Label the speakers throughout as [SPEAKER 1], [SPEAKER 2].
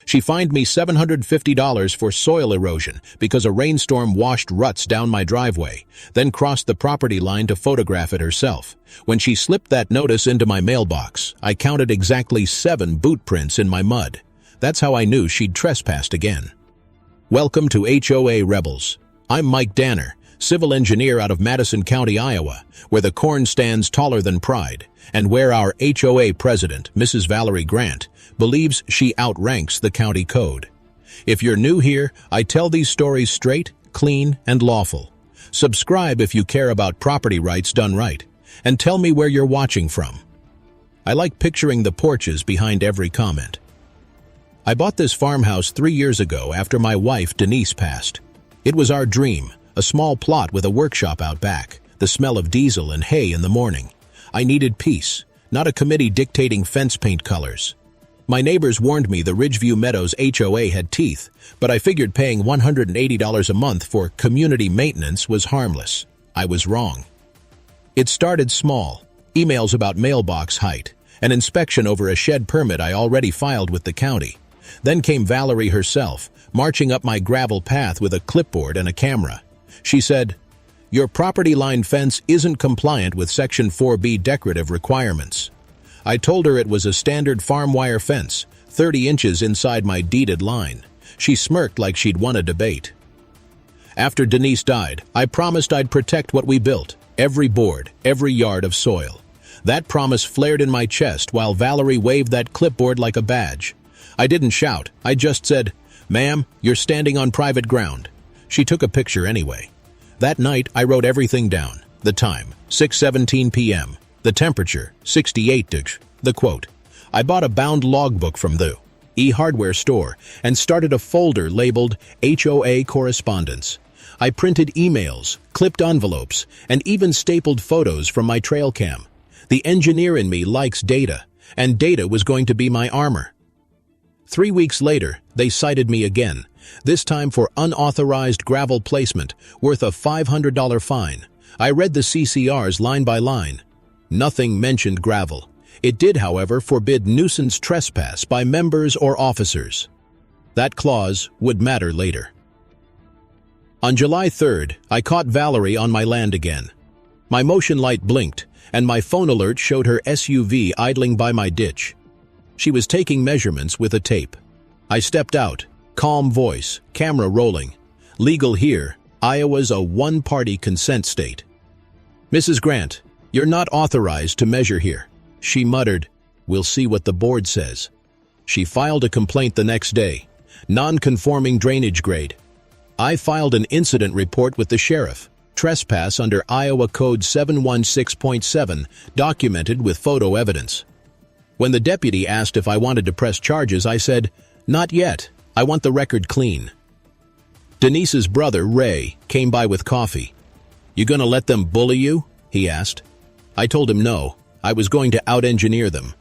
[SPEAKER 1] She fined me $750 for soil erosion because a rainstorm washed ruts down my driveway, then crossed the property line to photograph it herself. When she slipped that notice into my mailbox, I counted exactly 7 boot prints in my mud. That's how I knew she'd trespassed again. Welcome to HOA Rebels. I'm Mike Danner, civil engineer out of Madison County, Iowa, where the corn stands taller than pride, and where our HOA president, Mrs. Valerie Grant, believes she outranks the county code. If you're new here, I tell these stories straight, clean, and lawful. Subscribe if you care about property rights done right, and tell me where you're watching from. I like picturing the porches behind every comment. I bought this farmhouse 3 years ago after my wife, Denise, passed. It was our dream, a small plot with a workshop out back, the smell of diesel and hay in the morning. I needed peace, not a committee dictating fence paint colors. My neighbors warned me the Ridgeview Meadows HOA had teeth, but I figured paying $180 a month for community maintenance was harmless. I was wrong. It started small, emails about mailbox height, an inspection over a shed permit I already filed with the county. Then came Valerie herself, marching up my gravel path with a clipboard and a camera. She said, "Your property line fence isn't compliant with Section 4B decorative requirements." I told her it was a standard farm wire fence, 30 inches inside my deeded line. She smirked like she'd won a debate. After Denise died, I promised I'd protect what we built, every board, every yard of soil. That promise flared in my chest while Valerie waved that clipboard like a badge. I didn't shout, I just said, "Ma'am, you're standing on private ground." She took a picture anyway. That night, I wrote everything down. The time, 6:17 p.m. The temperature, 68 degrees. The quote. I bought a bound logbook from the e-hardware store and started a folder labeled HOA Correspondence. I printed emails, clipped envelopes, and even stapled photos from my trail cam. The engineer in me likes data, and data was going to be my armor. 3 weeks later, they cited me again, this time for unauthorized gravel placement, worth a $500 fine. I read the CCRs line by line. Nothing mentioned gravel. It did, however, forbid nuisance trespass by members or officers. That clause would matter later. On July 3rd, I caught Valerie on my land again. My motion light blinked, and my phone alert showed her SUV idling by my ditch. She was taking measurements with a tape. I stepped out, calm voice, camera rolling. Legal here, Iowa's a one-party consent state. "Mrs. Grant, you're not authorized to measure here." She muttered, "We'll see what the board says." She filed a complaint the next day. Non-conforming drainage grade. I filed an incident report with the sheriff. Trespass under Iowa Code 716.7, documented with photo evidence. When the deputy asked if I wanted to press charges, I said, "Not yet. I want the record clean." Denise's brother, Ray, came by with coffee. "You gonna let them bully you?" he asked. I told him no. I was going to out-engineer them.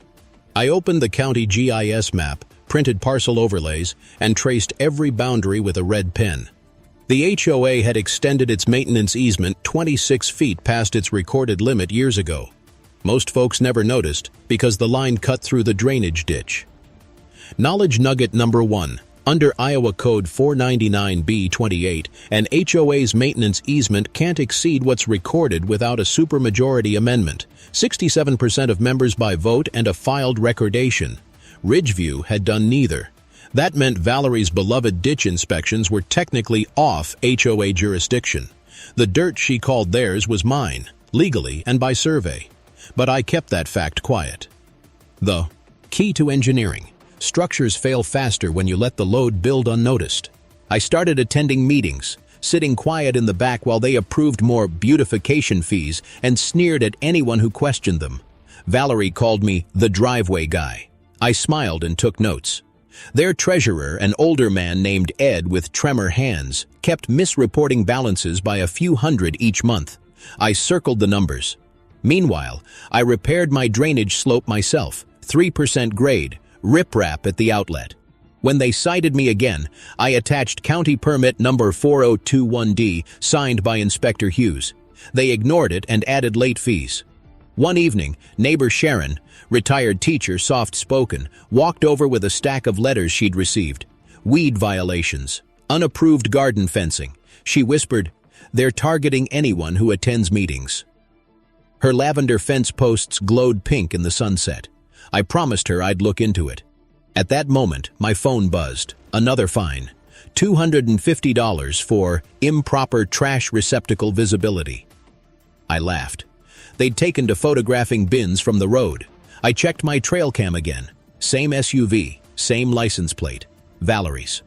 [SPEAKER 1] I opened the county GIS map, printed parcel overlays, and traced every boundary with a red pen. The HOA had extended its maintenance easement 26 feet past its recorded limit years ago. Most folks never noticed because the line cut through the drainage ditch. Knowledge nugget number 1. Under Iowa Code 499B28, an HOA's maintenance easement can't exceed what's recorded without a supermajority amendment, 67% of members by vote and a filed recordation. Ridgeview had done neither. That meant Valerie's beloved ditch inspections were technically off HOA jurisdiction. The dirt she called theirs was mine, legally and by survey. But I kept that fact quiet. The key to engineering. Structures fail faster when you let the load build unnoticed. I started attending meetings, sitting quiet in the back while they approved more beautification fees and sneered at anyone who questioned them. Valerie called me the driveway guy. I smiled and took notes. Their treasurer, an older man named Ed with tremor hands, kept misreporting balances by a few hundred each month. I circled the numbers. Meanwhile, I repaired my drainage slope myself, 3% grade, riprap at the outlet. When they cited me again, I attached county permit number 4021D, signed by Inspector Hughes. They ignored it and added late fees. One evening, neighbor Sharon, retired teacher, soft-spoken, walked over with a stack of letters she'd received. Weed violations, unapproved garden fencing. She whispered, "They're targeting anyone who attends meetings." Her lavender fence posts glowed pink in the sunset. I promised her I'd look into it. At that moment, my phone buzzed. Another fine. $250 for improper trash receptacle visibility. I laughed. They'd taken to photographing bins from the road. I checked my trail cam again. Same SUV, same license plate. Valerie's.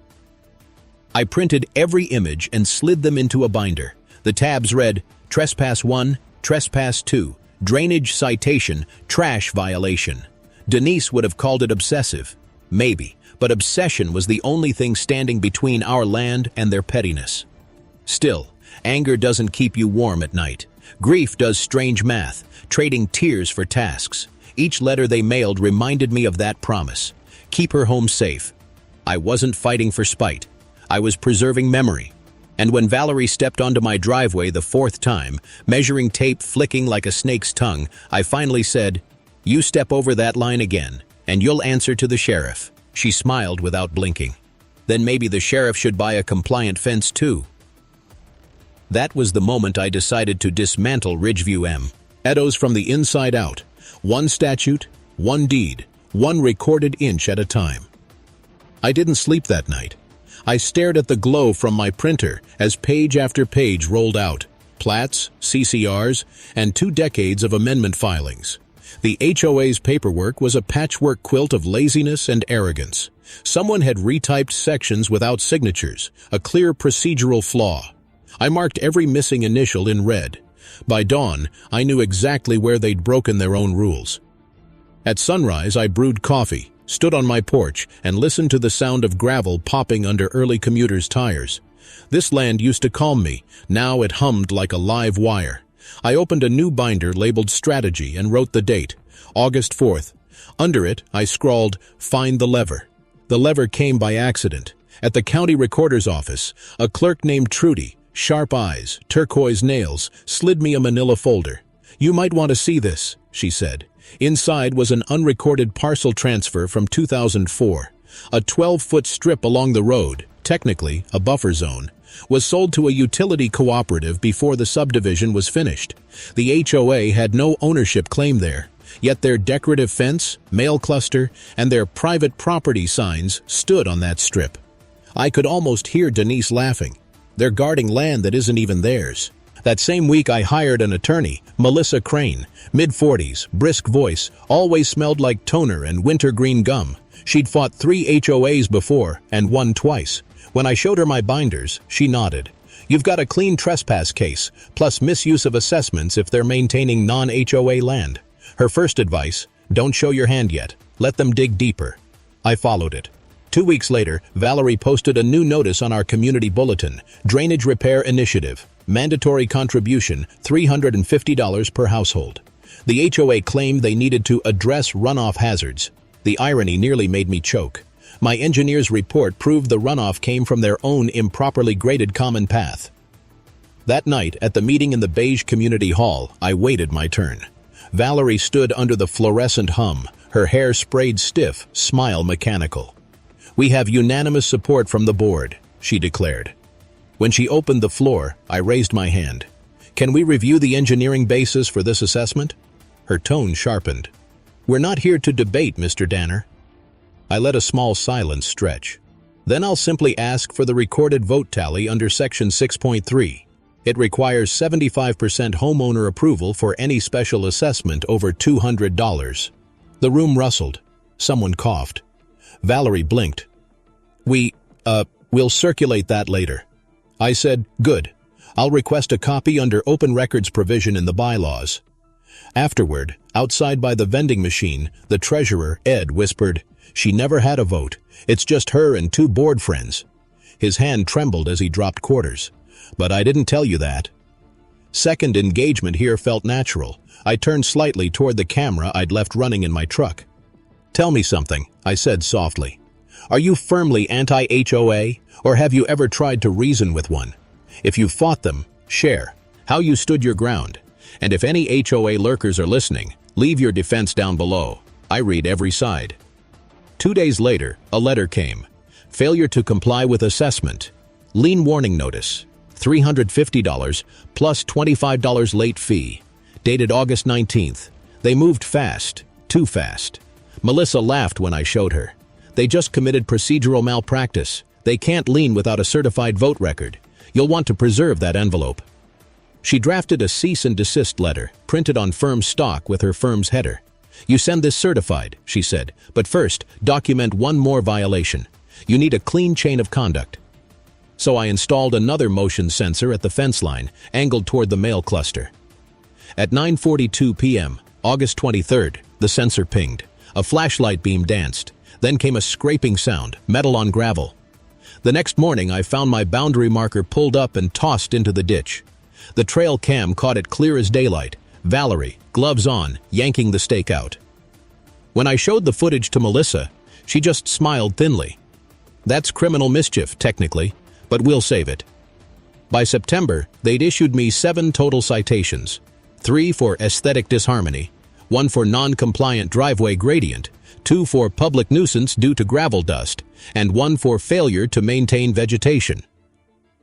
[SPEAKER 1] I printed every image and slid them into a binder. The tabs read, Trespass 1, Trespass 2, Drainage Citation, Trash Violation. Denise would have called it obsessive. Maybe, but obsession was the only thing standing between our land and their pettiness. Still, anger doesn't keep you warm at night. Grief does strange math, trading tears for tasks. Each letter they mailed reminded me of that promise. Keep her home safe. I wasn't fighting for spite. I was preserving memory. And when Valerie stepped onto my driveway the fourth time, measuring tape flicking like a snake's tongue, I finally said, "You step over that line again, and you'll answer to the sheriff." She smiled without blinking. Then maybe the sheriff should buy a compliant fence too. That was the moment I decided to dismantle Ridgeview M. Edos from the inside out. One statute, one deed, one recorded inch at a time. I didn't sleep that night. I stared at the glow from my printer as page after page rolled out. Plats, CCRs, and 2 decades of amendment filings. The HOA's paperwork was a patchwork quilt of laziness and arrogance. Someone had retyped sections without signatures, a clear procedural flaw. I marked every missing initial in red. By dawn, I knew exactly where they'd broken their own rules. At sunrise, I brewed coffee, stood on my porch, and listened to the sound of gravel popping under early commuters' tires. This land used to calm me. Now it hummed like a live wire. I opened a new binder labeled Strategy and wrote the date, August 4th. Under it, I scrawled, "Find the lever." The lever came by accident. At the county recorder's office, a clerk named Trudy, sharp eyes, turquoise nails, slid me a manila folder. "You might want to see this," she said. Inside was an unrecorded parcel transfer from 2004. A 12-foot strip along the road, technically a buffer zone, was sold to a utility cooperative before the subdivision was finished. The HOA had no ownership claim there, yet their decorative fence, mail cluster, and their private property signs stood on that strip. I could almost hear Denise laughing. They're guarding land that isn't even theirs. That same week I hired an attorney, Melissa Crane, mid-40s, brisk voice, always smelled like toner and wintergreen gum. She'd fought 3 HOAs before and won twice. When I showed her my binders, she nodded. "You've got a clean trespass case, plus misuse of assessments if they're maintaining non-HOA land." Her first advice, "Don't show your hand yet. Let them dig deeper." I followed it. 2 weeks later, Valerie posted a new notice on our community bulletin, Drainage Repair Initiative. Mandatory contribution, $350 per household. The HOA claimed they needed to address runoff hazards. The irony nearly made me choke. My engineer's report proved the runoff came from their own improperly graded common path. That night, at the meeting in the beige community hall, I waited my turn. Valerie stood under the fluorescent hum, her hair sprayed stiff, smile mechanical. "We have unanimous support from the board," she declared. When she opened the floor, I raised my hand. "Can we review the engineering basis for this assessment?" Her tone sharpened. "We're not here to debate, Mr. Danner." I let a small silence stretch. "Then I'll simply ask for the recorded vote tally under Section 6.3. It requires 75% homeowner approval for any special assessment over $200. The room rustled. Someone coughed. Valerie blinked. We'll circulate that later." I said, "Good. I'll request a copy under open records provision in the bylaws." Afterward, outside by the vending machine, the treasurer, Ed, whispered, "She never had a vote. It's just her and 2 board friends." His hand trembled as he dropped quarters. "But I didn't tell you that." Second engagement here felt natural. I turned slightly toward the camera I'd left running in my truck. "Tell me something," I said softly. "Are you firmly anti-HOA, or have you ever tried to reason with one? If you fought them, share how you stood your ground. And if any HOA lurkers are listening, leave your defense down below. I read every side. 2 days later, a letter came. Failure to comply with assessment. Lien warning notice. $350 plus $25 late fee. Dated August 19th. They moved fast. Too fast. Melissa laughed when I showed her. They just committed procedural malpractice. They can't lien without a certified vote record. You'll want to preserve that envelope. She drafted a cease and desist letter, printed on firm stock with her firm's header. You send this certified, she said, but first, document one more violation. You need a clean chain of conduct. So I installed another motion sensor at the fence line, angled toward the mail cluster. At 9:42 p.m., August 23rd, the sensor pinged. A flashlight beam danced. Then came a scraping sound, metal on gravel. The next morning, I found my boundary marker pulled up and tossed into the ditch. The trail cam caught it clear as daylight. Valerie, gloves on, yanking the stake out. When I showed the footage to Melissa, she just smiled thinly. That's criminal mischief, technically, but we'll save it. By September, they'd issued me 7 total citations. 3 for aesthetic disharmony, 1 for non-compliant driveway gradient, 2 for public nuisance due to gravel dust, and 1 for failure to maintain vegetation.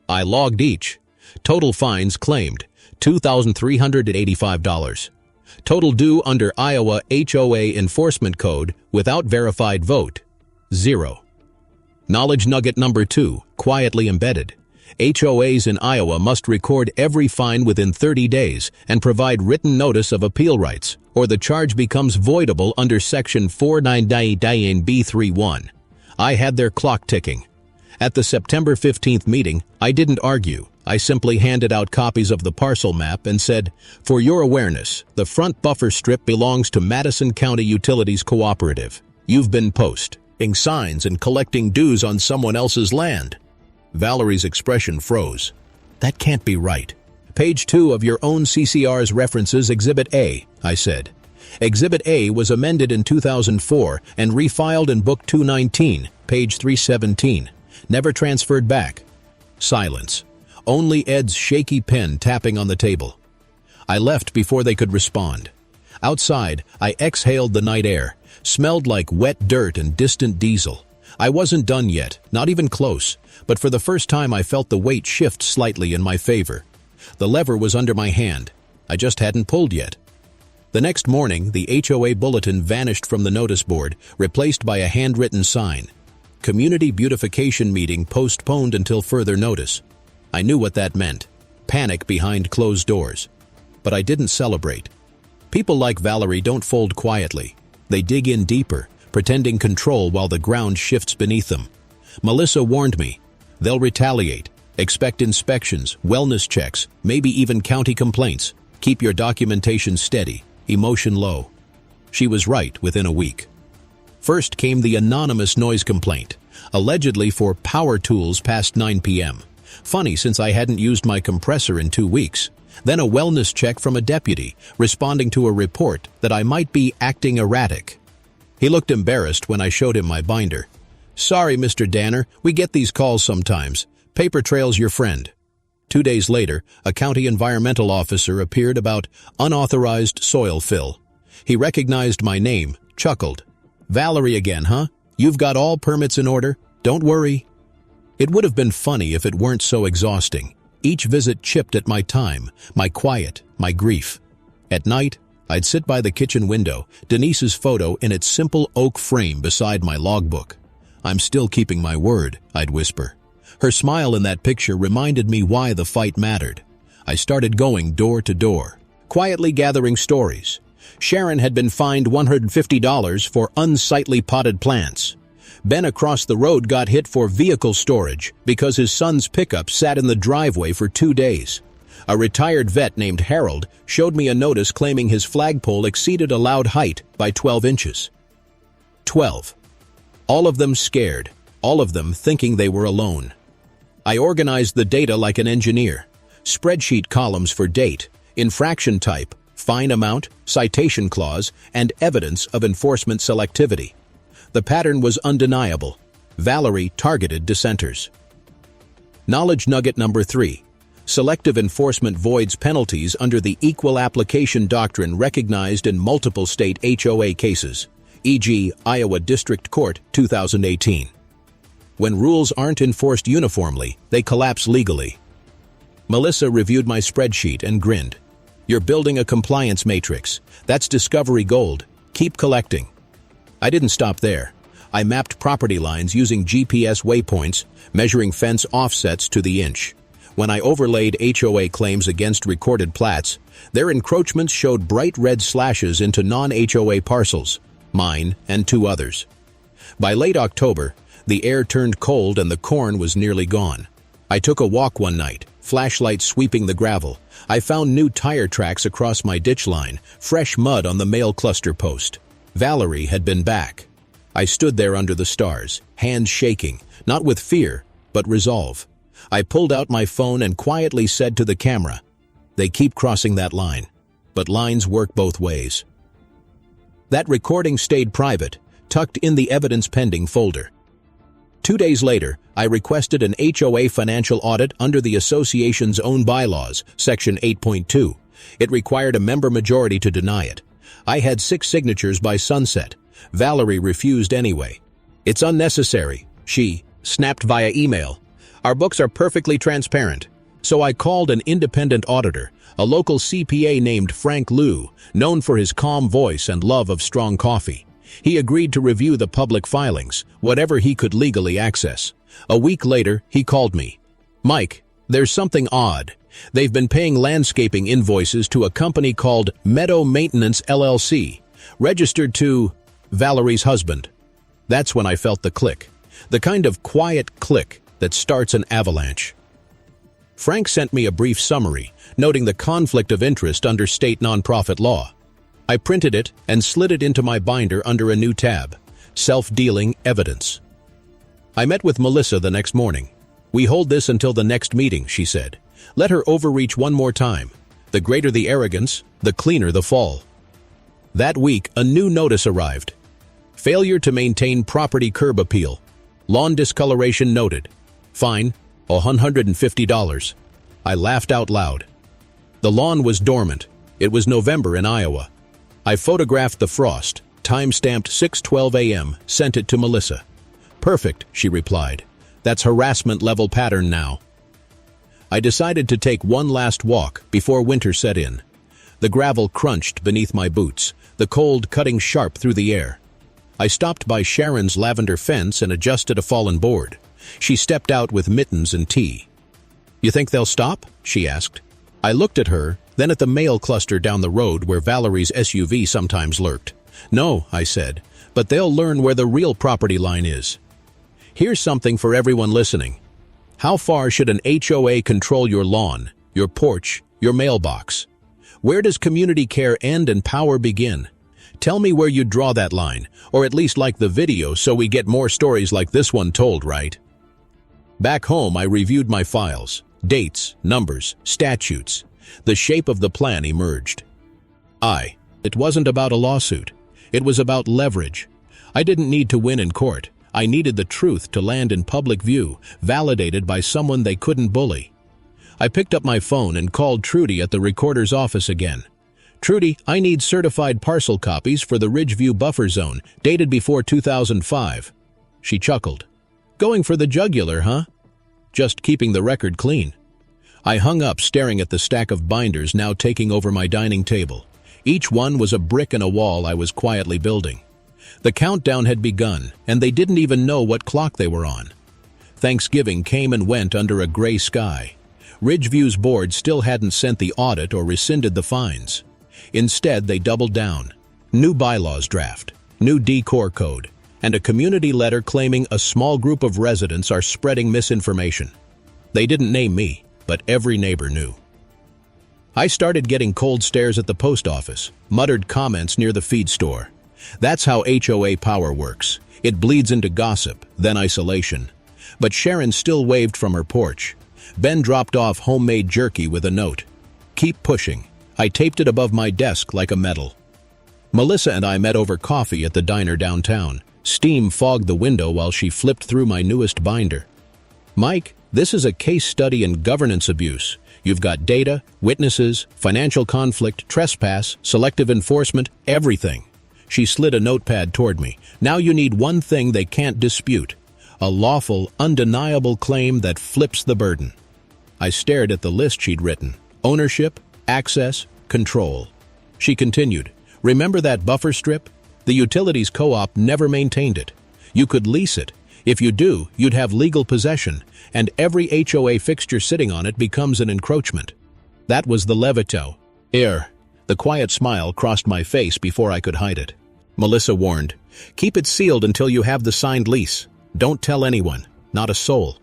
[SPEAKER 1] I logged each. Total fines claimed, $2,385. Total due under Iowa HOA Enforcement Code without verified vote, 0. Knowledge nugget number 2, quietly embedded. HOAs in Iowa must record every fine within 30 days and provide written notice of appeal rights, or the charge becomes voidable under Section 49(b)(3)(1). I had their clock ticking. At the September 15th meeting, I didn't argue. I simply handed out copies of the parcel map and said, for your awareness, the front buffer strip belongs to Madison County Utilities Cooperative. You've been posting signs and collecting dues on someone else's land. Valerie's expression froze. That can't be right. Page 2 of your own CCR's references Exhibit A, I said. Exhibit A was amended in 2004 and refiled in Book 219, page 317. Never transferred back. Silence. Only Ed's shaky pen tapping on the table. I left before they could respond. Outside, I exhaled the night air. Smelled like wet dirt and distant diesel. I wasn't done yet, not even close, but for the first time I felt the weight shift slightly in my favor. The lever was under my hand. I just hadn't pulled yet. The next morning, the HOA bulletin vanished from the notice board, replaced by a handwritten sign. Community beautification meeting postponed until further notice. I knew what that meant. Panic behind closed doors. But I didn't celebrate. People like Valerie don't fold quietly. They dig in deeper, pretending control while the ground shifts beneath them. Melissa warned me. They'll retaliate. Expect inspections, wellness checks, maybe even county complaints. Keep your documentation steady, emotion low. She was right within a week. First came the anonymous noise complaint, allegedly for power tools past 9 p.m. Funny since I hadn't used my compressor in 2 weeks. Then a wellness check from a deputy, responding to a report that I might be acting erratic. He looked embarrassed when I showed him my binder. Sorry, Mr. Danner, we get these calls sometimes. Paper trail's your friend. 2 days later, a county environmental officer appeared about unauthorized soil fill. He recognized my name, chuckled. Valerie again, huh? You've got all permits in order? Don't worry. It would have been funny if it weren't so exhausting. Each visit chipped at my time, my quiet, my grief. At night, I'd sit by the kitchen window, Denise's photo in its simple oak frame beside my logbook. I'm still keeping my word, I'd whisper. Her smile in that picture reminded me why the fight mattered. I started going door to door, quietly gathering stories. Sharon had been fined $150 for unsightly potted plants. Ben across the road got hit for vehicle storage because his son's pickup sat in the driveway for 2 days. A retired vet named Harold showed me a notice claiming his flagpole exceeded allowed height by 12 inches. 12. All of them scared, all of them thinking they were alone. I organized the data like an engineer. Spreadsheet columns for date, infraction type, fine amount, citation clause, and evidence of enforcement selectivity. The pattern was undeniable. Valerie targeted dissenters. Knowledge nugget number 3. Selective enforcement voids penalties under the equal application doctrine recognized in multiple state HOA cases, e.g., Iowa District Court, 2018. When rules aren't enforced uniformly, they collapse legally. Melissa reviewed my spreadsheet and grinned. You're building a compliance matrix. That's discovery gold. Keep collecting. I didn't stop there. I mapped property lines using GPS waypoints, measuring fence offsets to the inch. When I overlaid HOA claims against recorded plats, their encroachments showed bright red slashes into non-HOA parcels, mine and 2 others. By late October, the air turned cold and the corn was nearly gone. I took a walk one night, flashlight sweeping the gravel. I found new tire tracks across my ditch line, fresh mud on the mail cluster post. Valerie had been back. I stood there under the stars, hands shaking, not with fear, but resolve. I pulled out my phone and quietly said to the camera, "They keep crossing that line, but lines work both ways." That recording stayed private, tucked in the evidence pending folder. 2 days later, I requested an HOA financial audit under the association's own bylaws, Section 8.2. It required a member majority to deny it. I had 6 signatures by sunset. Valerie refused anyway. "It's unnecessary," she snapped via email. "Our books are perfectly transparent." So I called an independent auditor, a local CPA named Frank Liu, known for his calm voice and love of strong coffee. He agreed to review the public filings, whatever he could legally access. A week later, he called me. "Mike, there's something odd. They've been paying landscaping invoices to a company called Meadow Maintenance LLC, registered to Valerie's husband." That's when I felt the click. The kind of quiet click that starts an avalanche. Frank sent me a brief summary, noting the conflict of interest under state nonprofit law. I printed it and slid it into my binder under a new tab, Self-Dealing Evidence. I met with Melissa the next morning. "We hold this until the next meeting," she said. "Let her overreach one more time. The greater the arrogance, the cleaner the fall." That week, a new notice arrived. Failure to maintain property curb appeal. Lawn discoloration noted. Fine, $150. I laughed out loud. The lawn was dormant. It was November in Iowa. I photographed the frost, time-stamped 6:12 a.m., sent it to Melissa. "Perfect," she replied. "That's harassment-level pattern now." I decided to take one last walk before winter set in. The gravel crunched beneath my boots, the cold cutting sharp through the air. I stopped by Sharon's lavender fence and adjusted a fallen board. She stepped out with mittens and tea. "You think they'll stop?" she asked. I looked at her, then at the mail cluster down the road where Valerie's SUV sometimes lurked. "No," I said, "but they'll learn where the real property line is." Here's something for everyone listening. How far should an HOA control your lawn, your porch, your mailbox? Where does community care end and power begin? Tell me where you draw that line, or at least like the video so we get more stories like this one told, right? Back home, I reviewed my files. Dates, numbers, statutes. The shape of the plan emerged. It wasn't about a lawsuit. It was about leverage. I didn't need to win in court. I needed the truth to land in public view, validated by someone they couldn't bully. I picked up my phone and called Trudy at the recorder's office again. "Trudy, I need certified parcel copies for the Ridgeview buffer zone, dated before 2005. She chuckled. "Going for the jugular, huh?" "Just keeping the record clean." I hung up, staring at the stack of binders now taking over my dining table. Each one was a brick in a wall I was quietly building. The countdown had begun, and they didn't even know what clock they were on. Thanksgiving came and went under a gray sky. Ridgeview's board still hadn't sent the audit or rescinded the fines. Instead, they doubled down. New bylaws draft, new decor code, and a community letter claiming a small group of residents are spreading misinformation. They didn't name me, but every neighbor knew. I started getting cold stares at the post office, muttered comments near the feed store. That's how HOA power works. It bleeds into gossip, then isolation. But Sharon still waved from her porch. Ben dropped off homemade jerky with a note. "Keep pushing." I taped it above my desk like a medal. Melissa and I met over coffee at the diner downtown. Steam fogged the window while she flipped through my newest binder. "Mike, This is a case study in governance abuse. You've got data, witnesses, financial conflict, trespass, selective enforcement, everything. She slid a notepad toward me. Now you need one thing they can't dispute. A lawful, undeniable claim that flips the burden. I stared at the list she'd written. Ownership, access, control. She continued, remember that buffer strip? The utilities co-op never maintained it. You could lease it. If you do, you'd have legal possession, and every HOA fixture sitting on it becomes an encroachment. That was the levito. The quiet smile crossed my face before I could hide it. Melissa warned, keep it sealed until you have the signed lease. Don't tell anyone, not a soul.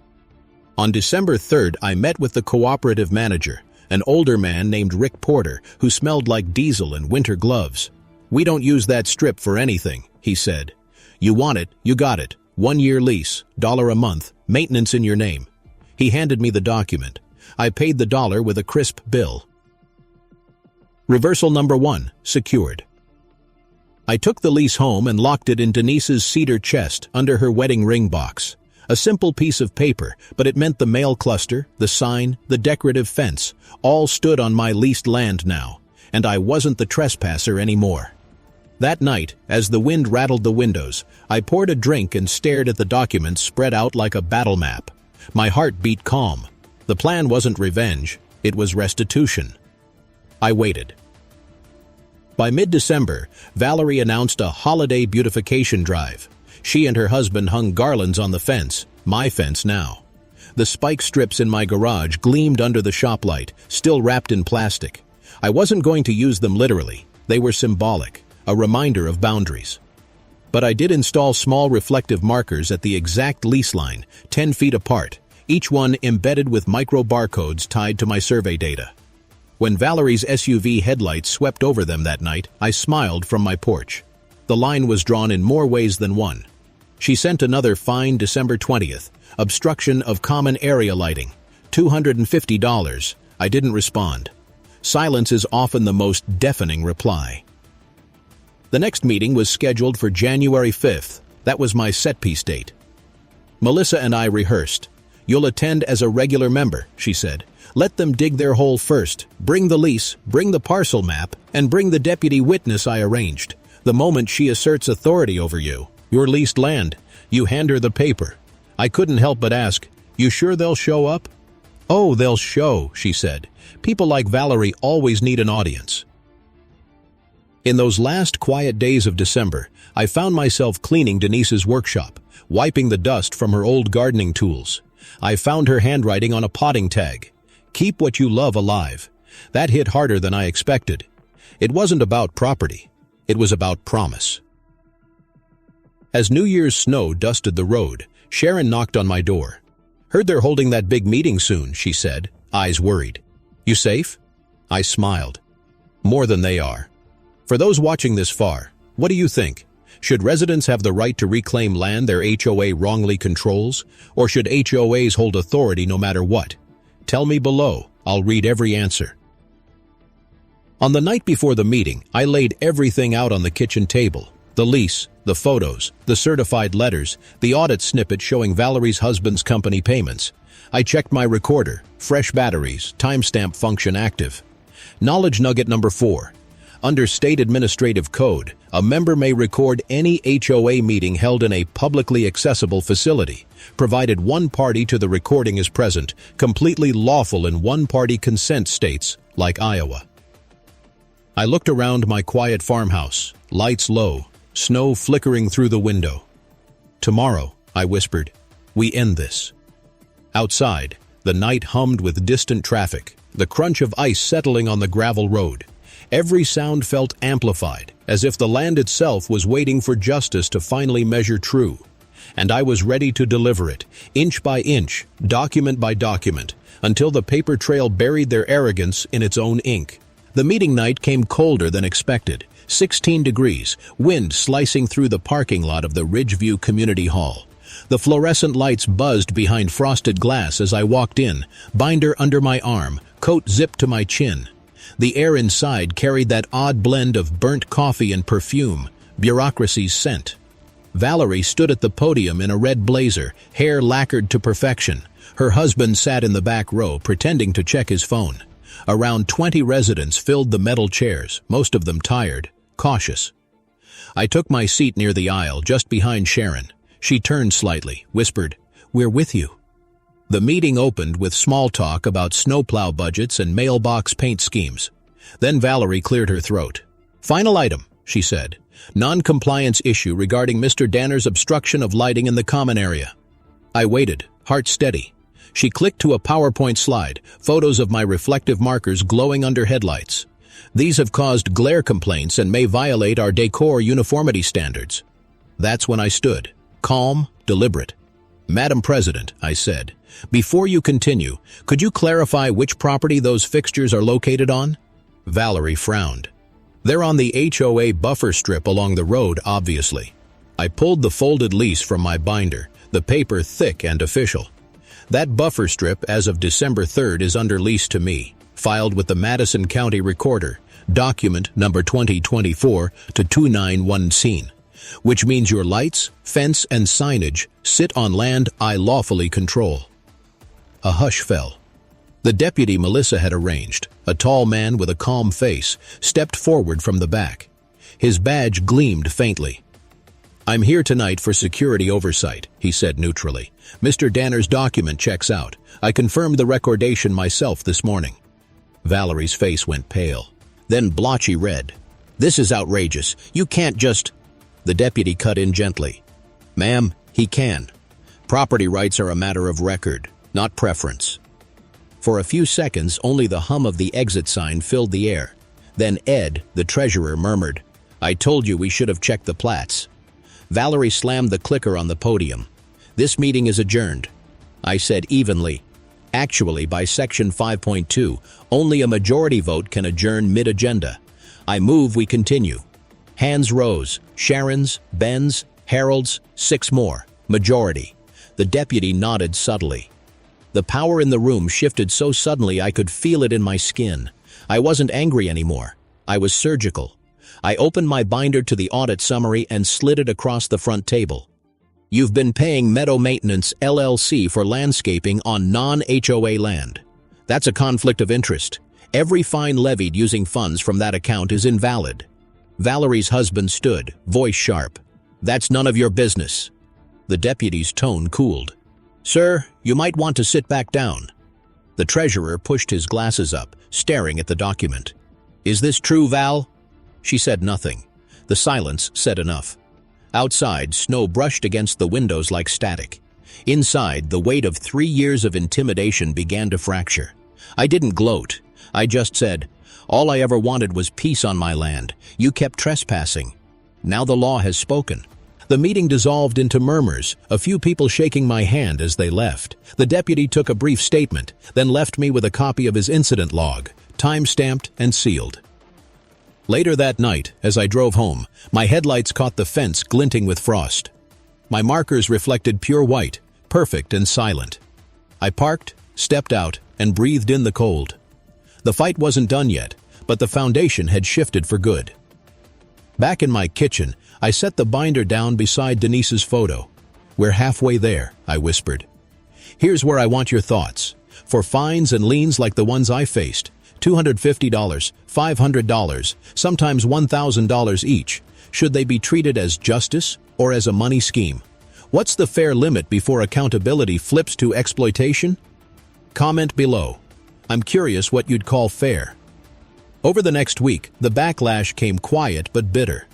[SPEAKER 1] On December 3rd, I met with the cooperative manager, an older man named Rick Porter, who smelled like diesel and winter gloves. We don't use that strip for anything, he said. You want it, you got it. 1-year lease, $1 a month, maintenance in your name. He handed me the document. I paid the $1 with a crisp bill. Reversal number 1, secured. I took the lease home and locked it in Denise's cedar chest under her wedding ring box. A simple piece of paper, but it meant the mail cluster, the sign, the decorative fence, all stood on my leased land now, and I wasn't the trespasser anymore. That night, as the wind rattled the windows, I poured a drink and stared at the documents spread out like a battle map. My heart beat calm. The plan wasn't revenge, it was restitution. I waited. By mid-December, Valerie announced a holiday beautification drive. She and her husband hung garlands on the fence, my fence now. The spike strips in my garage gleamed under the shop light, still wrapped in plastic. I wasn't going to use them literally. They were symbolic, a reminder of boundaries. But I did install small reflective markers at the exact lease line, 10 feet apart, each one embedded with micro barcodes tied to my survey data. When Valerie's SUV headlights swept over them that night, I smiled from my porch. The line was drawn in more ways than one. She sent another fine December 20th, obstruction of common area lighting, $250. I didn't respond. Silence is often the most deafening reply. The next meeting was scheduled for January 5th. That was my set-piece date. Melissa and I rehearsed. You'll attend as a regular member, she said. Let them dig their hole first. Bring the lease, bring the parcel map, and bring the deputy witness I arranged. The moment she asserts authority over you, your leased land, you hand her the paper. I couldn't help but ask, you sure they'll show up? Oh, they'll show, she said. People like Valerie always need an audience. In those last quiet days of December, I found myself cleaning Denise's workshop, wiping the dust from her old gardening tools. I found her handwriting on a potting tag. Keep what you love alive. That hit harder than I expected. It wasn't about property. It was about promise. As New Year's snow dusted the road, Sharon knocked on my door. Heard they're holding that big meeting soon, she said, eyes worried. You safe? I smiled. More than they are. For those watching this far, what do you think? Should residents have the right to reclaim land their HOA wrongly controls, or should HOAs hold authority no matter what? Tell me below. I'll read every answer. On the night before the meeting, I laid everything out on the kitchen table. The lease, the photos, the certified letters, the audit snippet showing Valerie's husband's company payments. I checked my recorder, fresh batteries, timestamp function active. Knowledge nugget number 4. Under State Administrative Code, a member may record any HOA meeting held in a publicly accessible facility, provided one party to the recording is present, completely lawful in one-party consent states, like Iowa. I looked around my quiet farmhouse, lights low, snow flickering through the window. Tomorrow, I whispered, we end this. Outside, the night hummed with distant traffic, the crunch of ice settling on the gravel road. Every sound felt amplified, as if the land itself was waiting for justice to finally measure true. And I was ready to deliver it, inch by inch, document by document, until the paper trail buried their arrogance in its own ink. The meeting night came colder than expected, 16 degrees, wind slicing through the parking lot of the Ridgeview Community Hall. The fluorescent lights buzzed behind frosted glass as I walked in, binder under my arm, coat zipped to my chin. The air inside carried that odd blend of burnt coffee and perfume, bureaucracy's scent. Valerie stood at the podium in a red blazer, hair lacquered to perfection. Her husband sat in the back row, pretending to check his phone. Around 20 residents filled the metal chairs, most of them tired, cautious. I took my seat near the aisle, just behind Sharon. She turned slightly, whispered, "We're with you." The meeting opened with small talk about snowplow budgets and mailbox paint schemes. Then Valerie cleared her throat. "Final item," she said. "Non-compliance issue regarding Mr. Danner's obstruction of lighting in the common area." I waited, heart steady. She clicked to a PowerPoint slide, photos of my reflective markers glowing under headlights. "These have caused glare complaints and may violate our decor uniformity standards." That's when I stood, calm, deliberate. "Madam President," I said, "before you continue, could you clarify which property those fixtures are located on?" Valerie frowned. "They're on the HOA buffer strip along the road, obviously." I pulled the folded lease from my binder, the paper thick and official. "That buffer strip as of December 3rd is under lease to me, filed with the Madison County Recorder, document number 2024-291 which means your lights, fence, and signage sit on land I lawfully control." A hush fell. The deputy Melissa had arranged, a tall man with a calm face, stepped forward from the back. His badge gleamed faintly. "I'm here tonight for security oversight," he said neutrally. "Mr. Danner's document checks out. I confirmed the recordation myself this morning." Valerie's face went pale, then blotchy red. "This is outrageous. You can't just—" The deputy cut in gently. "Ma'am, he can. Property rights are a matter of record, not preference." For a few seconds, only the hum of the exit sign filled the air. Then Ed, the treasurer, murmured, "I told you we should have checked the plats." Valerie slammed the clicker on the podium. "This meeting is adjourned," I said evenly. Actually, by Section 5.2, only a majority vote can adjourn mid-agenda. I move we continue. Hands rose. Sharon's, Ben's, Harold's, 6 more. Majority. The deputy nodded subtly. The power in the room shifted so suddenly I could feel it in my skin. I wasn't angry anymore. I was surgical. I opened my binder to the audit summary and slid it across the front table. "You've been paying Meadow Maintenance, LLC for landscaping on non-HOA land. That's a conflict of interest. Every fine levied using funds from that account is invalid." Valerie's husband stood, voice sharp. "That's none of your business." The deputy's tone cooled. "Sir, you might want to sit back down." The treasurer pushed his glasses up, staring at the document. "Is this true, Val?" She said nothing. The silence said enough. Outside, snow brushed against the windows like static. Inside, the weight of 3 years of intimidation began to fracture. I didn't gloat. I just said, "All I ever wanted was peace on my land. You kept trespassing. Now the law has spoken." The meeting dissolved into murmurs, a few people shaking my hand as they left. The deputy took a brief statement, then left me with a copy of his incident log, time-stamped and sealed. Later that night, as I drove home, my headlights caught the fence glinting with frost. My markers reflected pure white, perfect and silent. I parked, stepped out, and breathed in the cold. The fight wasn't done yet, but the foundation had shifted for good. Back in my kitchen, I set the binder down beside Denise's photo. "We're halfway there," I whispered. "Here's where I want your thoughts. For fines and liens like the ones I faced, $250, $500, sometimes $1,000 each, should they be treated as justice or as a money scheme? What's the fair limit before accountability flips to exploitation? Comment below. I'm curious what you'd call fair." Over the next week, the backlash came quiet but bitter.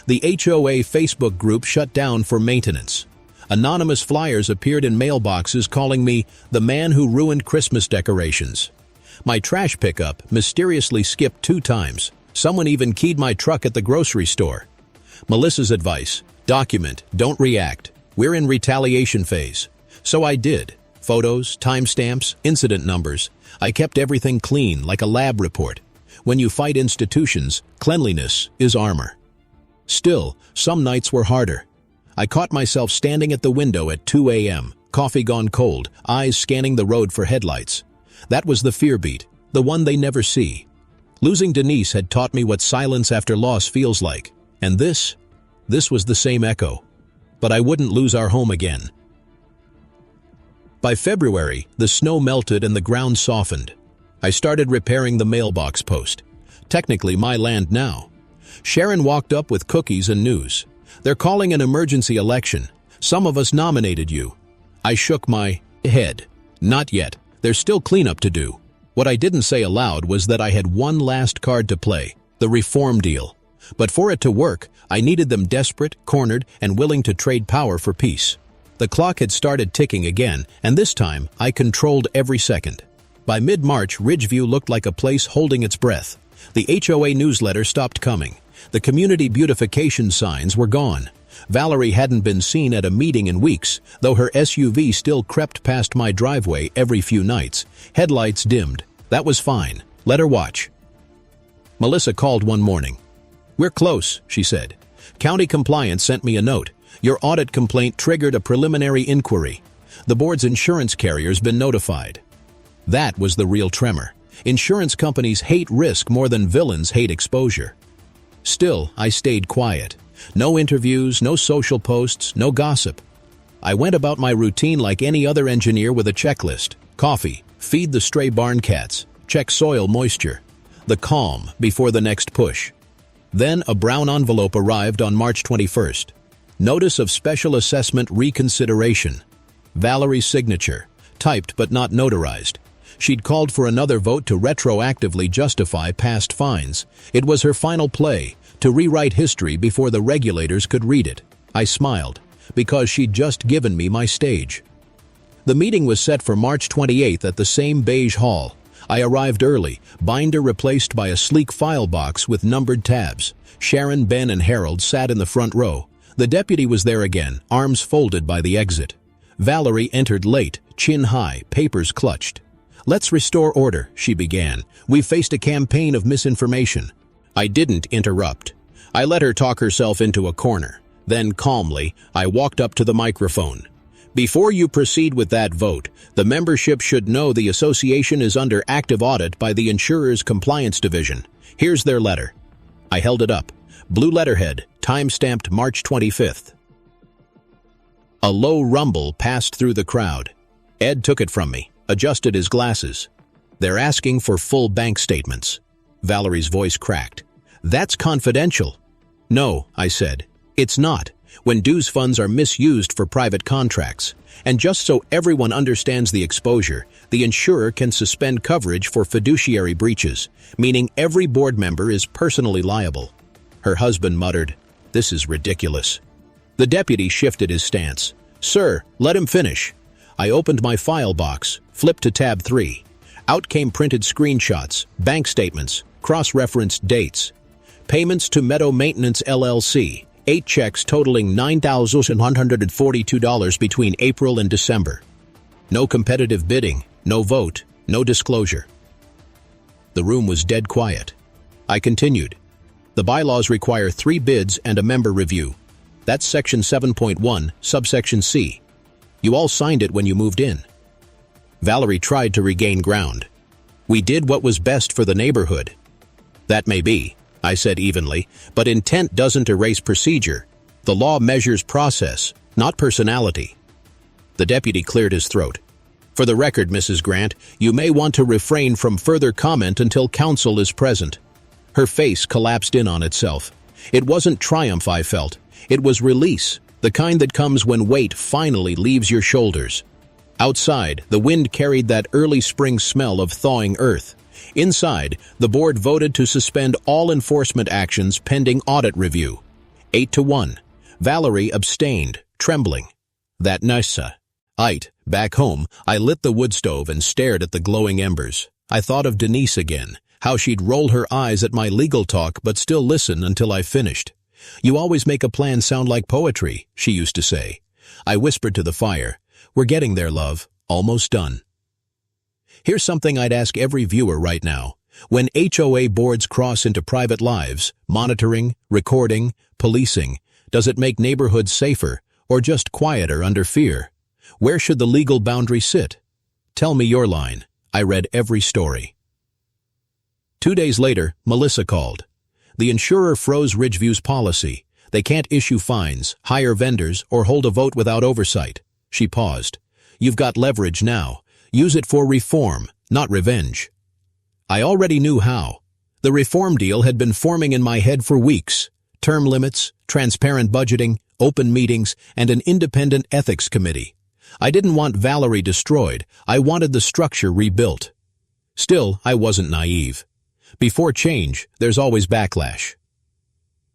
[SPEAKER 1] The HOA Facebook group shut down for maintenance. Anonymous flyers appeared in mailboxes calling me the man who ruined Christmas decorations. My trash pickup mysteriously skipped 2 times. Someone even keyed my truck at the grocery store. Melissa's advice: document, don't react. We're in retaliation phase. So I did. Photos, timestamps, incident numbers. I kept everything clean, like a lab report. When you fight institutions, cleanliness is armor. Still, some nights were harder. I caught myself standing at the window at 2 a.m., coffee gone cold, eyes scanning the road for headlights. That was the fear beat, the one they never see. Losing Denise had taught me what silence after loss feels like, and this was the same echo. but I wouldn't lose our home again. By February, the snow melted and the ground softened. I started repairing the mailbox post. Technically my land now. Sharon walked up with cookies and news. They're calling an emergency election. Some of us nominated you. I shook my head. Not yet. There's still cleanup to do. What I didn't say aloud was that I had one last card to play, the reform deal. But for it to work, I needed them desperate, cornered, and willing to trade power for peace. The clock had started ticking again, and this time I controlled every second. By mid-March, Ridgeview looked like a place holding its breath. The HOA newsletter stopped coming. The community beautification signs were gone. Valerie hadn't been seen at a meeting in weeks, though her SUV still crept past my driveway every few nights. Headlights dimmed. That was fine. Let her watch. Melissa called one morning. "We're close," she said. "County compliance sent me a note. Your audit complaint triggered a preliminary inquiry. The board's insurance carrier's been notified." That was the real tremor. Insurance companies hate risk more than villains hate exposure. Still, I stayed quiet. No interviews, no social posts, no gossip. I went about my routine like any other engineer with a checklist. Coffee, feed the stray barn cats, check soil moisture. The calm before the next push. Then a brown envelope arrived on March 21st. Notice of Special Assessment Reconsideration. Valerie's signature, typed but not notarized. She'd called for another vote to retroactively justify past fines. It was her final play, to rewrite history before the regulators could read it. I smiled, because she'd just given me my stage. The meeting was set for March 28th at the same beige hall. I arrived early, binder replaced by a sleek file box with numbered tabs. Sharon, Ben, and Harold sat in the front row. The deputy was there again, arms folded by the exit. Valerie entered late, chin high, papers clutched. "Let's restore order," she began. "We've faced a campaign of misinformation." I didn't interrupt. I let her talk herself into a corner. Then, calmly, I walked up to the microphone. "Before you proceed with that vote, the membership should know the association is under active audit by the Insurers Compliance Division. Here's their letter." I held it up. Blue letterhead, time-stamped March 25th. A low rumble passed through the crowd. Ed took it from me, adjusted his glasses. "They're asking for full bank statements." Valerie's voice cracked. "That's confidential." "No," I said. "It's not. When dues funds are misused for private contracts. And just so everyone understands the exposure, the insurer can suspend coverage for fiduciary breaches, meaning every board member is personally liable." Her husband muttered, "This is ridiculous." The deputy shifted his stance. "Sir, let him finish." I opened my file box, flipped to tab 3. Out came printed screenshots, bank statements, cross-referenced dates. Payments to Meadow Maintenance LLC, 8 checks totaling $9,142 between April and December. No competitive bidding, no vote, no disclosure. The room was dead quiet. I continued. "The bylaws require 3 bids and a member review. That's Section 7.1, subsection C. You all signed it when you moved in." Valerie tried to regain ground. "We did what was best for the neighborhood." "That may be," I said evenly, "but intent doesn't erase procedure. The law measures process, not personality." The deputy cleared his throat. "For the record, Mrs. Grant, you may want to refrain from further comment until counsel is present." Her face collapsed in on itself. It wasn't triumph I felt. It was release, the kind that comes when weight finally leaves your shoulders. Outside, the wind carried that early spring smell of thawing earth. Inside, the board voted to suspend all enforcement actions pending audit review. 8-1. Valerie abstained, trembling. That nissa. Back home, I lit the wood stove and stared at the glowing embers. I thought of Denise again, how she'd roll her eyes at my legal talk but still listen until I finished. "You always make a plan sound like poetry," she used to say. I whispered to the fire, "We're getting there, love. Almost done." Here's something I'd ask every viewer right now. When HOA boards cross into private lives, monitoring, recording, policing, does it make neighborhoods safer or just quieter under fear? Where should the legal boundary sit? Tell me your line. I read every story. 2 days later, Melissa called. The insurer froze Ridgeview's policy. They can't issue fines, hire vendors, or hold a vote without oversight. She paused. You've got leverage now. Use it for reform, not revenge. I already knew how. The reform deal had been forming in my head for weeks. Term limits, transparent budgeting, open meetings, and an independent ethics committee. I didn't want Valerie destroyed. I wanted the structure rebuilt. Still, I wasn't naive. Before change, there's always backlash.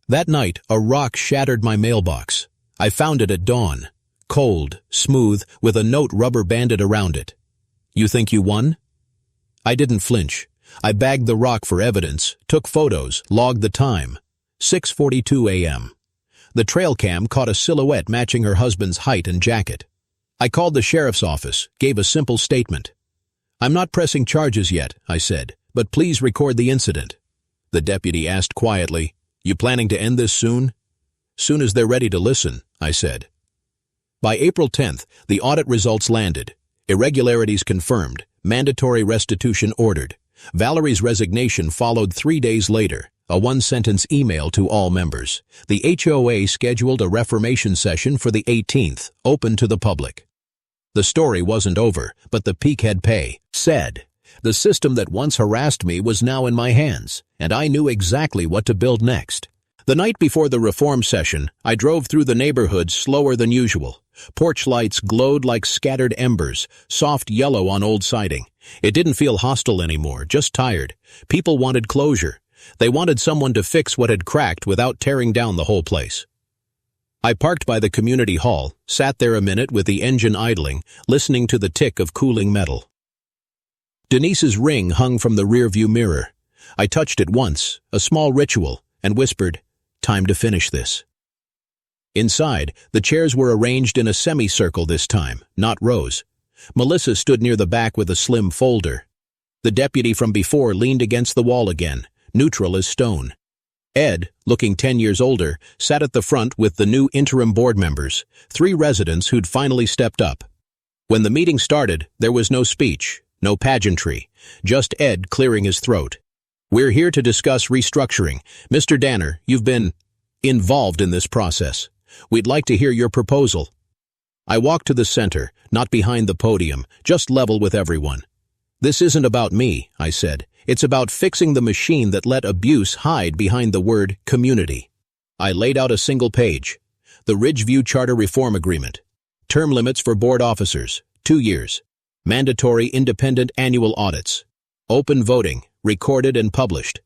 [SPEAKER 1] That night, a rock shattered my mailbox. I found it at dawn. Cold, smooth, with a note rubber banded around it. You think you won? I didn't flinch. I bagged the rock for evidence, took photos, logged the time. 6:42 a.m. The trail cam caught a silhouette matching her husband's height and jacket. I called the sheriff's office, gave a simple statement. I'm not pressing charges yet, I said, but please record the incident. The deputy asked quietly, You planning to end this soon? Soon as they're ready to listen, I said. By April 10th, the audit results landed. Irregularities confirmed, mandatory restitution ordered. Valerie's resignation followed 3 days later, a one-sentence email to all members. The HOA scheduled a reformation session for the 18th, open to the public. The story wasn't over, but the peak had said. The system that once harassed me was now in my hands, and I knew exactly what to build next. The night before the reform session, I drove through the neighborhood slower than usual. Porch lights glowed like scattered embers, soft yellow on old siding. It didn't feel hostile anymore, just tired. People wanted closure. They wanted someone to fix what had cracked without tearing down the whole place. I parked by the community hall, sat there a minute with the engine idling, listening to the tick of cooling metal. Denise's ring hung from the rearview mirror. I touched it once, a small ritual, and whispered, Time to finish this. Inside, the chairs were arranged in a semicircle this time, not rows. Melissa stood near the back with a slim folder. The deputy from before leaned against the wall again, neutral as stone. Ed, looking 10 years older, sat at the front with the new interim board members, 3 residents who'd finally stepped up. When the meeting started, there was no speech, no pageantry, just Ed clearing his throat. We're here to discuss restructuring. Mr. Danner, you've been involved in this process. We'd like to hear your proposal. I walked to the center, not behind the podium, just level with everyone. This isn't about me, I said. It's about fixing the machine that let abuse hide behind the word community. I laid out a single page. The Ridgeview Charter Reform Agreement. Term limits for board officers, 2 years. Mandatory independent annual audits. Open voting, recorded and published.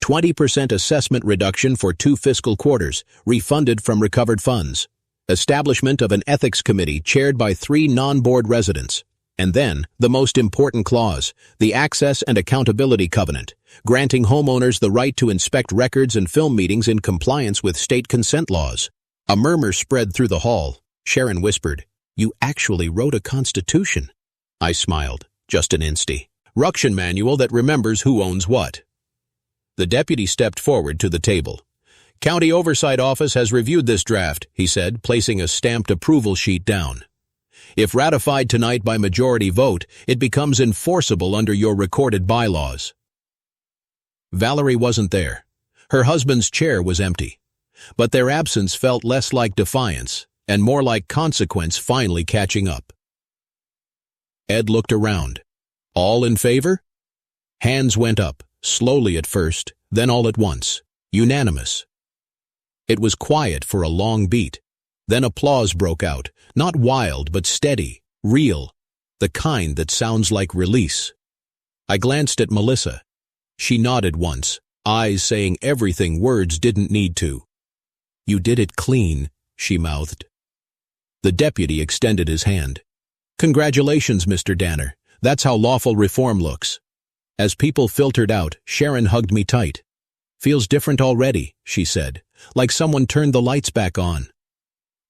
[SPEAKER 1] 20% assessment reduction for 2 fiscal quarters, refunded from recovered funds. Establishment of an ethics committee chaired by 3 non-board residents. And then, the most important clause, the Access and Accountability Covenant, granting homeowners the right to inspect records and film meetings in compliance with state consent laws. A murmur spread through the hall. Sharon whispered, You actually wrote a constitution. I smiled, just an insty. Ruction manual that remembers who owns what. The deputy stepped forward to the table. County Oversight Office has reviewed this draft, he said, placing a stamped approval sheet down. If ratified tonight by majority vote, it becomes enforceable under your recorded bylaws. Valerie wasn't there. Her husband's chair was empty. But their absence felt less like defiance and more like consequence finally catching up. Ed looked around. All in favor? Hands went up, slowly at first, then all at once. Unanimous. It was quiet for a long beat. Then applause broke out, not wild but steady, real, the kind that sounds like release. I glanced at Melissa. She nodded once, eyes saying everything words didn't need to. You did it clean, she mouthed. The deputy extended his hand. Congratulations, Mr. Danner. That's how lawful reform looks. As people filtered out, Sharon hugged me tight. Feels different already, she said, like someone turned the lights back on.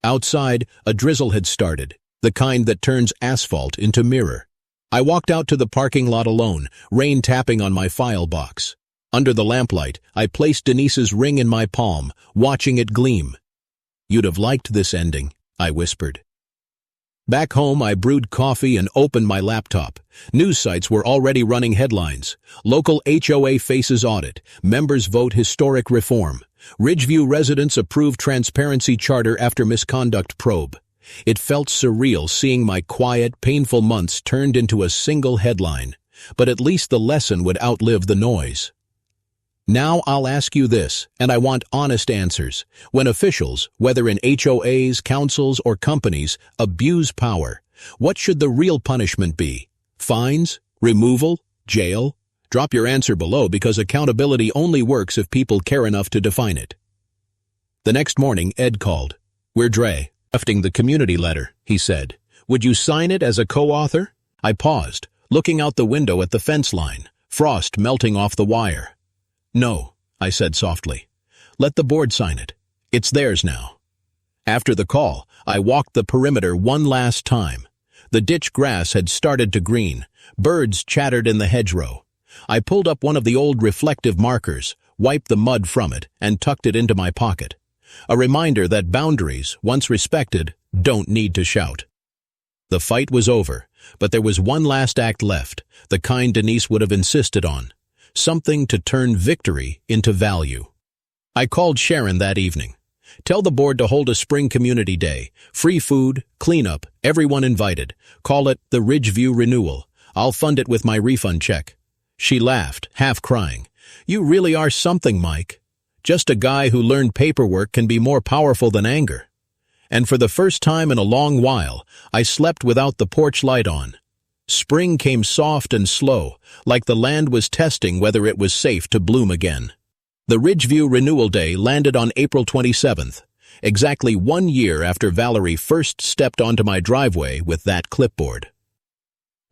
[SPEAKER 1] Outside, a drizzle had started, the kind that turns asphalt into mirror. I walked out to the parking lot alone, rain tapping on my file box. Under the lamplight, I placed Denise's ring in my palm, watching it gleam. You'd have liked this ending, I whispered. Back home, I brewed coffee and opened my laptop. News sites were already running headlines. Local HOA faces audit. Members vote historic reform. Ridgeview residents approve transparency charter after misconduct probe. It felt surreal seeing my quiet, painful months turned into a single headline, but at least the lesson would outlive the noise. Now I'll ask you this, and I want honest answers. When officials, whether in HOAs, councils, or companies, abuse power, what should the real punishment be? Fines? Removal? Jail? Drop your answer below because accountability only works if people care enough to define it. The next morning, Ed called. "We're drafting the community letter," he said. "Would you sign it as a co-author?" I paused, looking out the window at the fence line, frost melting off the wire. "No," I said softly. "Let the board sign it. It's theirs now." After the call, I walked the perimeter one last time. The ditch grass had started to green. Birds chattered in the hedgerow. I pulled up one of the old reflective markers, wiped the mud from it, and tucked it into my pocket. A reminder that boundaries, once respected, don't need to shout. The fight was over, but there was one last act left, the kind Denise would have insisted on. Something to turn victory into value. I called Sharon that evening. "Tell the board to hold a spring community day. Free food, cleanup, everyone invited. Call it the Ridgeview Renewal. I'll fund it with my refund check." She laughed, half crying. "You really are something, Mike. Just a guy who learned paperwork can be more powerful than anger." And for the first time in a long while, I slept without the porch light on. Spring came soft and slow, like the land was testing whether it was safe to bloom again. The Ridgeview Renewal Day landed on April 27th, exactly 1 year after Valerie first stepped onto my driveway with that clipboard.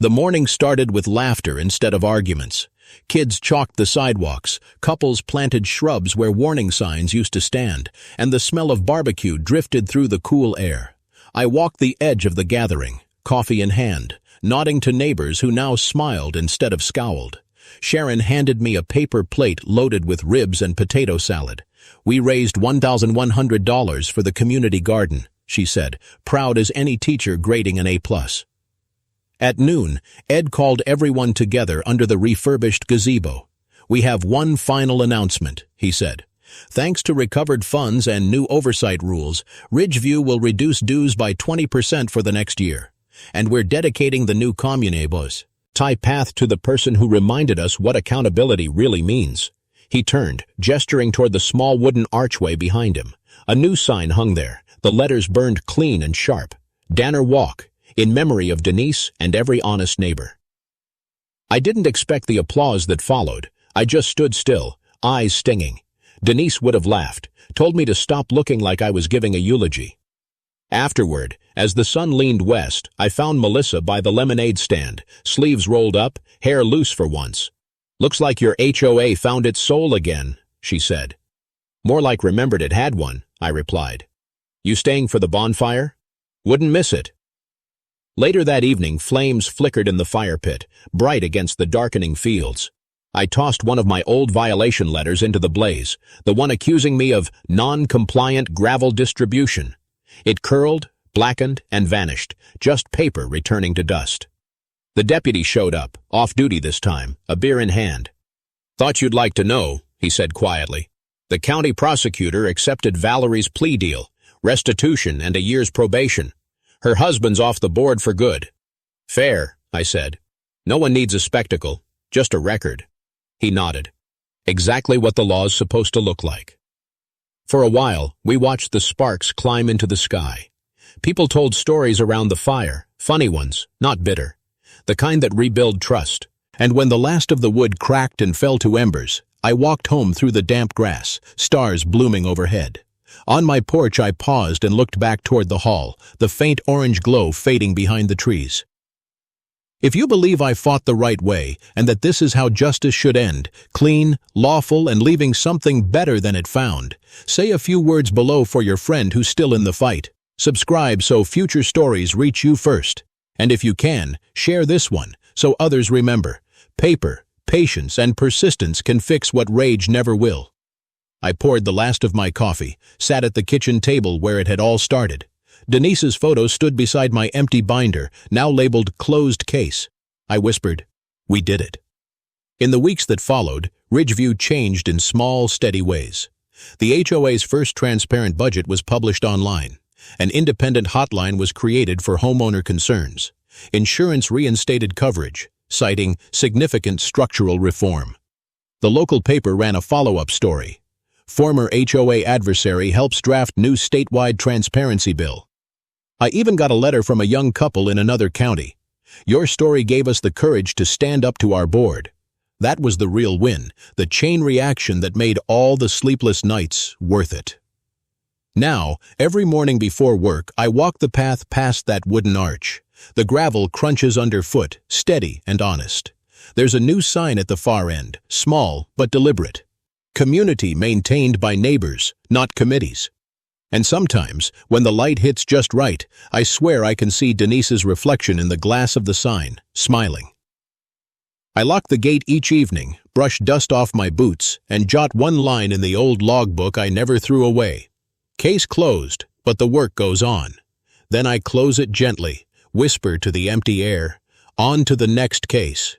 [SPEAKER 1] The morning started with laughter instead of arguments. Kids chalked the sidewalks, couples planted shrubs where warning signs used to stand, and the smell of barbecue drifted through the cool air. I walked the edge of the gathering, coffee in hand, nodding to neighbors who now smiled instead of scowled. Sharon handed me a paper plate loaded with ribs and potato salad. "We raised $1,100 for the community garden," she said, proud as any teacher grading an A+. At noon, Ed called everyone together under the refurbished gazebo. "We have one final announcement," he said. "Thanks to recovered funds and new oversight rules, Ridgeview will reduce dues by 20% for the next year. And we're dedicating the new commune path to the person who reminded us what accountability really means." He turned, gesturing toward the small wooden archway behind him. A new sign hung there, the letters burned clean and sharp. "Danner Walk, in memory of Denise and every honest neighbor." I didn't expect the applause that followed. I just stood still, eyes stinging. Denise would have laughed, told me to stop looking like I was giving a eulogy. Afterward, as the sun leaned west, I found Melissa by the lemonade stand, sleeves rolled up, hair loose for once. "Looks like your HOA found its soul again," she said. "More like remembered it had one," I replied. "You staying for the bonfire?" "Wouldn't miss it." Later that evening, flames flickered in the fire pit, bright against the darkening fields. I tossed one of my old violation letters into the blaze, the one accusing me of non-compliant gravel distribution. It curled, blackened, and vanished, just paper returning to dust. The deputy showed up, off-duty this time, a beer in hand. "Thought you'd like to know," he said quietly. "The county prosecutor accepted Valerie's plea deal, restitution and a year's probation. Her husband's off the board for good." "Fair," I said. "No one needs a spectacle, just a record." He nodded. "Exactly what the law's supposed to look like." For a while, we watched the sparks climb into the sky. People told stories around the fire, funny ones, not bitter, the kind that rebuild trust. And when the last of the wood cracked and fell to embers, I walked home through the damp grass, stars blooming overhead. On my porch, I paused and looked back toward the hall, the faint orange glow fading behind the trees. If you believe I fought the right way and that this is how justice should end, clean, lawful, and leaving something better than it found, say a few words below for your friend who's still in the fight. Subscribe so future stories reach you first. And if you can, share this one so others remember. Paper, patience, and persistence can fix what rage never will. I poured the last of my coffee, sat at the kitchen table where it had all started. Denise's photo stood beside my empty binder, now labeled closed case. I whispered, "We did it." In the weeks that followed, Ridgeview changed in small, steady ways. The HOA's first transparent budget was published online. An independent hotline was created for homeowner concerns. Insurance reinstated coverage, citing significant structural reform. The local paper ran a follow-up story. Former HOA adversary helps draft new statewide transparency bill. I even got a letter from a young couple in another county. Your story gave us the courage to stand up to our board. That was the real win, the chain reaction that made all the sleepless nights worth it. Now, every morning before work, I walk the path past that wooden arch. The gravel crunches underfoot, steady and honest. There's a new sign at the far end, small but deliberate. Community maintained by neighbors, not committees. And sometimes, when the light hits just right, I swear I can see Denise's reflection in the glass of the sign, smiling. I lock the gate each evening, brush dust off my boots, and jot one line in the old logbook I never threw away. Case closed, but the work goes on. Then I close it gently, whisper to the empty air, on to the next case.